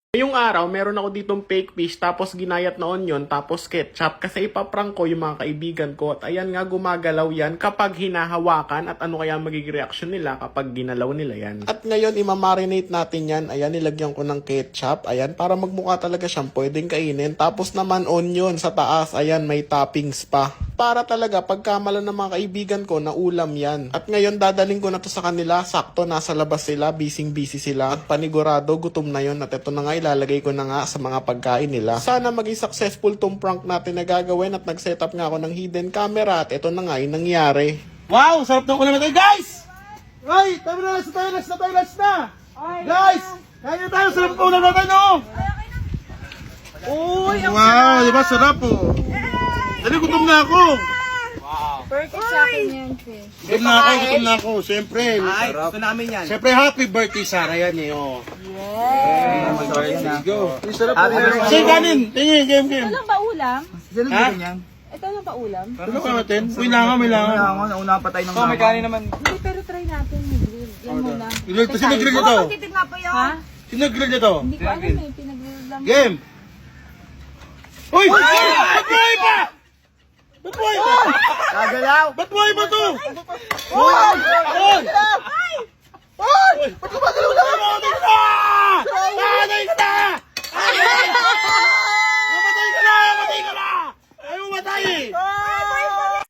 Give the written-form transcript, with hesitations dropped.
Ngayong araw, meron ako ditong fake fish, tapos ginayat na onion, tapos ketchup. Kasi ipaprank ko yung mga kaibigan ko. At ayan nga, gumagalaw yan kapag hinahawakan. At ano kaya magiging reaction nila kapag ginalaw nila yan. At ngayon, imamarinate natin yan. Ayan, nilagyan ko ng ketchup. Ayan, para magmukha talaga siyang pwedeng kainin. Tapos naman onion sa taas. Ayan, may toppings pa. Para talaga, pagkamalan ng mga kaibigan ko na ulam yan. At ngayon, dadaling ko na to sa kanila. Sakto, nasa labas sila. Busy sila. At panigurado, gutom na yon. At ito na nga, ilalagay ko na nga sa mga pagkain nila. Sana maging successful tong prank natin na gagawin. At nag-setup nga ako ng hidden camera. At ito na nga yung nangyari. Wow! Sarap ng ulam natin, guys! Ay! Tayo na! Sa toilets na! Guys! Kaya tayo! Sarap ng ulam natin, oh! Uy! Wow! Diba sarap, oh? Dali, gutom na ako! Perfect sa akin yan, sis. Gutom na ako. Siyempre. Ay, gusto namin yan. Siyempre, happy birthday, Sarah, yan, eh, oh. Yes! Let's go. Happy birthday. Sige, kanin! Tingin, game. Ito lang ba ulam? Sino Ha? ganyan? Ito lang ba ulam? Ano ka natin? Uy, langan, may langan. Nauna pa tayo ng mga. May kanin naman. Hindi, pero try natin mag-grill. Yan muna. Sino grill nito? Magtitig nga po yun. Ha? Sino grill nito? Hindi ko alam eh. Pinag-grill lang. Game! Uy! Ba't buhay pa? Ba't buhay pa? Gagalaw! Ba't buhay pa to? Uy! Uy! Uy! Ba't